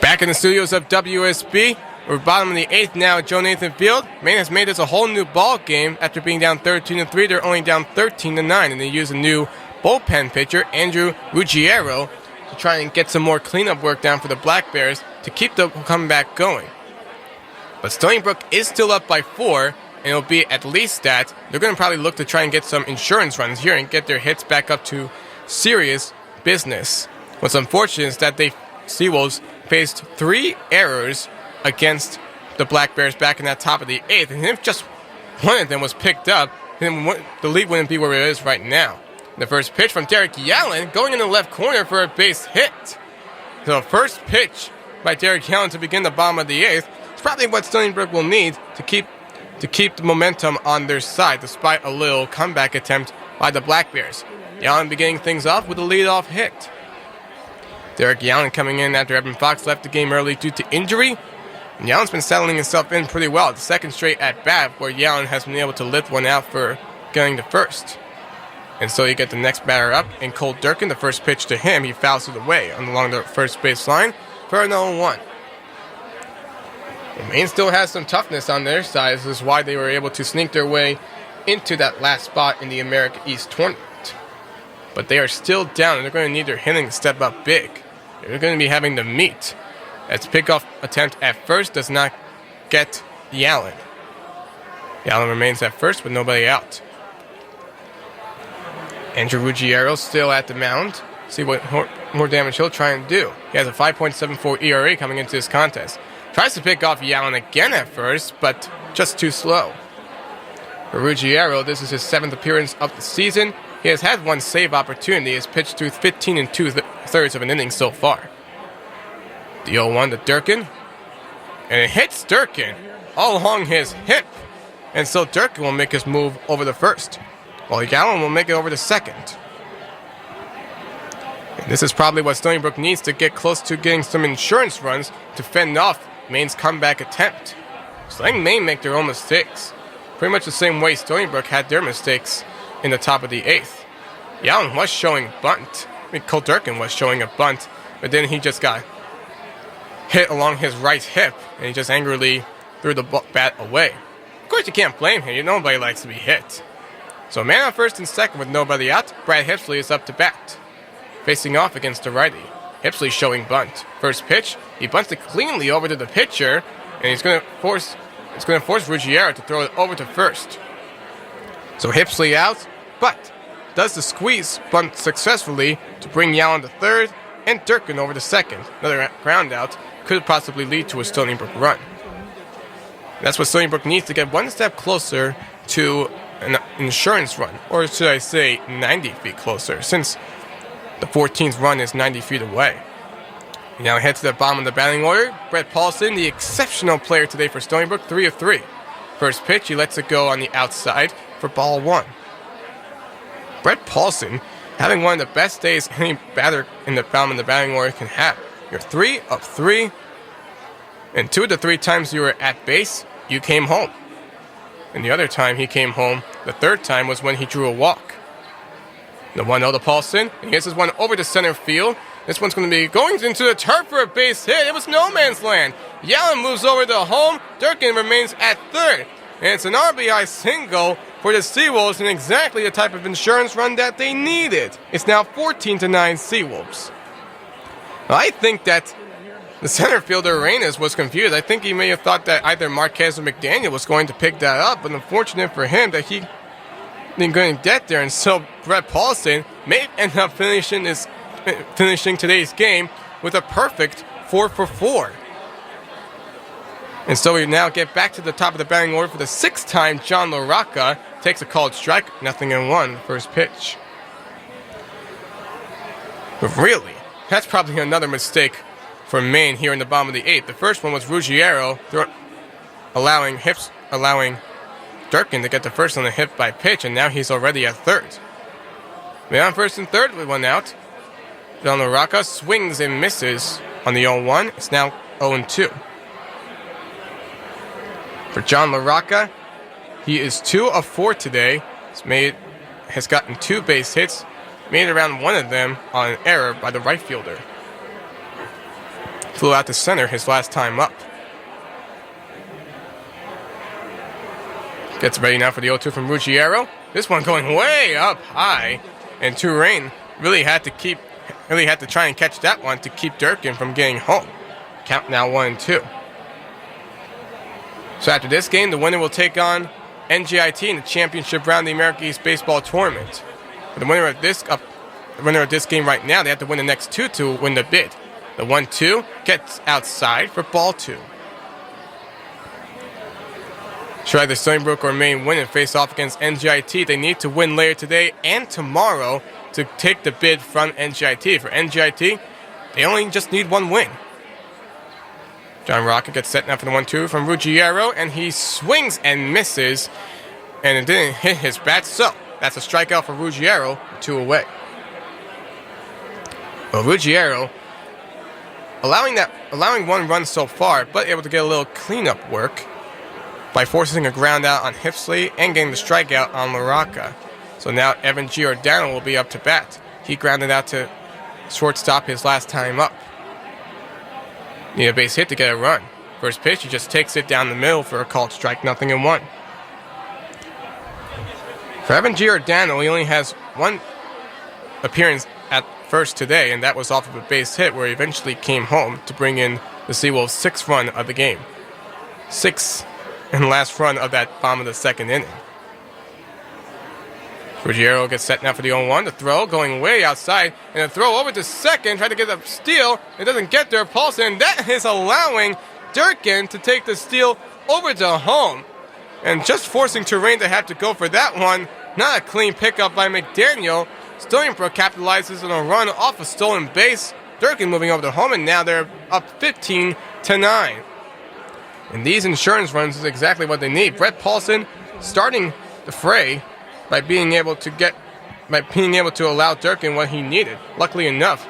Back in the studios of WUSB, we're bottom of the 8th now at Joe Nathan Field. Maine has made this a whole new ball game. After being down 13-3, they're only down 13-9, and they use a new bullpen pitcher, Andrew Ruggiero, to try and get some more cleanup work down for the Black Bears to keep the comeback going. But Stony Brook is still up by 4, and it'll be at least that. They're going to probably look to try and get some insurance runs here and get their hits back up to serious business. What's unfortunate is that Seawolves faced 3 errors against the Black Bears back in that top of the 8th, and if just one of them was picked up, then the lead wouldn't be where it is right now. The first pitch from Derek Yallen going in the left corner for a base hit. So first pitch by Derek Yallen to begin the bottom of the 8th is probably what Stony Brook will need to keep the momentum on their side, despite a little comeback attempt by the Black Bears. Yallen beginning things off with a leadoff hit. Derek Yallen coming in after Evan Fox left the game early due to injury. And Yallen's been settling himself in pretty well. The second straight at bat where Yallen has been able to lift one out for getting to first. And so you get the next batter up, and Cole Durkin, the first pitch to him, he fouls it away along the first base line for an 0-1. Maine still has some toughness on their side. This is why they were able to sneak their way into that last spot in the America East tournament. But they are still down, and they're going to need their hitting to step up big. They're going to be having to meet. As pickoff attempt at first does not get Yallen. Yallen remains at first with nobody out. Andrew Ruggiero still at the mound. See what more damage he'll try and do. He has a 5.74 ERA coming into this contest. Tries to pick off Yallen again at first, but just too slow. For Ruggiero, this is his 7th appearance of the season. He has had one save opportunity. He has pitched through 15 2/3 of an inning so far. The 0-1 to Durkin. And it hits Durkin all along his hip. And so Durkin will make his move over the first, while Yallen will make it over the second. And this is probably what Stony Brook needs to get close to getting some insurance runs to fend off Maine's comeback attempt. So letting Maine make their own mistakes. Pretty much the same way Stony Brook had their mistakes in the top of the 8th. Yallen was showing bunt. Cole Durkin was showing a bunt, but then he just got hit along his right hip, and he just angrily threw the bat away. Of course, you can't blame him. Nobody likes to be hit. So man on first and second with nobody out, Brad Hipsley is up to bat. Facing off against the righty. Hipsley showing bunt. First pitch, he bunts it cleanly over to the pitcher, and it's going to force Ruggiero to throw it over to first. So Hipsley out, but does the squeeze bunt successfully to bring Yallen to third and Durkin over to second. Another ground out could possibly lead to a Stony Brook run. That's what Stony Brook needs to get one step closer to an insurance run, or should I say 90 feet closer, since the 14th run is 90 feet away. We now head to the bottom of the batting order. Brett Paulson, the exceptional player today for Stony Brook, 3 of 3. First pitch, he lets it go on the outside for ball 1. Brett Paulson having one of the best days any batter in the bottom of the batting order can have. You're 3 of 3, and 2 of the 3 times you were at base, you came home. And the other time he came home, the third time, was when he drew a walk. The 1-0 to Paulson. He gets this one over to center field. This one's going to be going into the turf for a base hit. It was no man's land. Yallen moves over to home. Durkin remains at third. And it's an RBI single for the Seawolves, and exactly the type of insurance run that they needed. It's now 14-9 Seawolves. I think that the center fielder, Reynes, was confused. I think he may have thought that either Marquez or McDaniel was going to pick that up, but unfortunate for him that he didn't going to get there, and so Brett Paulson may end up finishing today's game with a perfect 4 for 4. And so we now get back to the top of the batting order for the 6th time. John LaRocca takes a called strike, 0-1, first pitch. But really, that's probably another mistake for Maine here in the bottom of the 8th. The first one was Ruggiero allowing Durkin to get the first on the hit by pitch, and now he's already at third. Man on first and third with one out. John LaRocca swings and misses on the 0-1. It's now 0-2. For John LaRocca, he is 2 of 4 today. Has gotten 2 base hits, made around one of them on an error by the right fielder. flew out to center his last time up. Gets ready now for the 0-2 from Ruggiero. This one going way up high. And Tulane really had to try and catch that one to keep Durkin from getting home. Count now 1-2. So after this game, the winner will take on NJIT in the championship round of the America East Baseball Tournament. For the winner of this game right now, they have to win the next two to win the bid. The 1-2 gets outside for ball 2. Should either Stony Brook or Maine win and face off against NJIT, they need to win later today and tomorrow to take the bid from NJIT. For NJIT, they only just need one win. John Rocket gets set now for the 1-2 from Ruggiero, and he swings and misses, and it didn't hit his bat, so that's a strikeout for Ruggiero, 2 away. Well, Ruggiero allowing one run so far, but able to get a little cleanup work by forcing a ground out on Hipsley and getting the strikeout on LaRocca. So now Evan Giordano will be up to bat. He grounded out to shortstop his last time up. Need a base hit to get a run. First pitch, he just takes it down the middle for a called strike, 0-1. For Evan Giordano, he only has one appearance at first today, and that was off of a base hit where he eventually came home to bring in the Seawolves' 6th run of the game. 6th and last run of that bottom of the 2nd inning. Ruggiero gets set now for the 0-1. The throw going way outside, and the throw over to second, trying to get a steal. It doesn't get there. Paulson, that is allowing Durkin to take the steal over to home. And just forcing Tulane to have to go for that one. Not a clean pickup by McDaniel. Stony Brook capitalizes on a run off a stolen base. Durkin moving over to home, and now they're up 15-9. And these insurance runs is exactly what they need. Brett Paulson starting the fray by being able to allow Durkin what he needed. Luckily enough,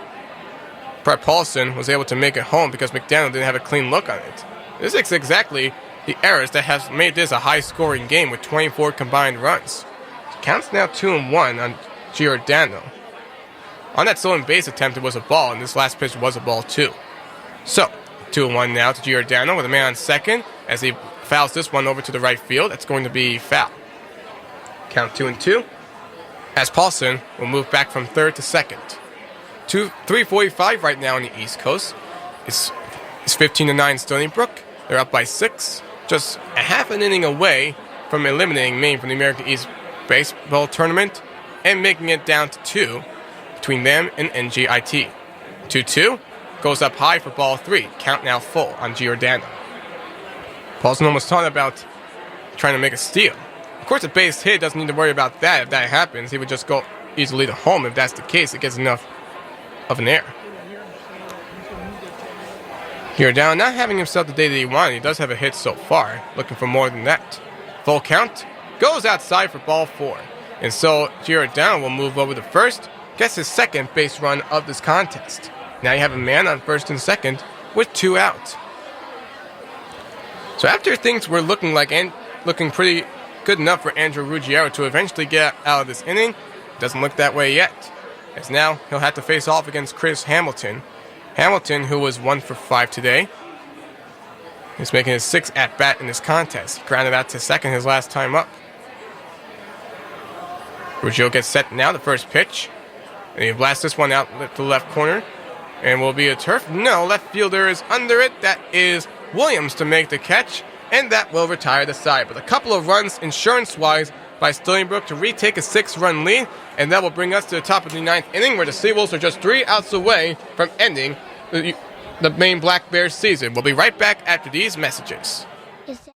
Brett Paulson was able to make it home because McDaniel didn't have a clean look on it. This is exactly the errors that has made this a high-scoring game with 24 combined runs. It counts now 2-1 on Giordano. On that stolen base attempt, it was a ball, and this last pitch was a ball too. So, 2-1 now to Giordano with a man on second as he fouls this one over to the right field. That's going to be foul. Count 2-2. As Paulson will move back from third to second. 3:45 right now on the East Coast. It's 15-9 Stony Brook. They're up by 6. Just a half an inning away from eliminating Maine from the America East Baseball Tournament and making it down to 2 between them and NJIT. 2-2 goes up high for ball 3. Count now full on Giordano. Paulson almost thought about trying to make a steal. Of course, a base hit doesn't need to worry about that. If that happens, he would just go easily to home. If that's the case, it gets enough of an error. Giordano not having himself the day that he wanted. He does have a hit so far, looking for more than that. Full count, goes outside for ball 4. And so Giordano will move over to first, gets his second base run of this contest. Now you have a man on first and second with 2 outs. So after things were looking pretty good enough for Andrew Ruggiero to eventually get out of this inning, it doesn't look that way yet. As now he'll have to face off against Chris Hamilton. Hamilton, who was 1 for 5 today, is making his 6th at-bat in this contest. He grounded out to second his last time up. Ruggiero gets set now, the first pitch. And he blasts this one out to the left corner. And will be a turf. No, left fielder is under it. That is Williams to make the catch. And that will retire the side. But a couple of runs insurance-wise by Stony Brook to retake a 6-run lead. And that will bring us to the top of the 9th inning, where the Seawolves are just 3 outs away from ending the Maine Black Bears season. We'll be right back after these messages.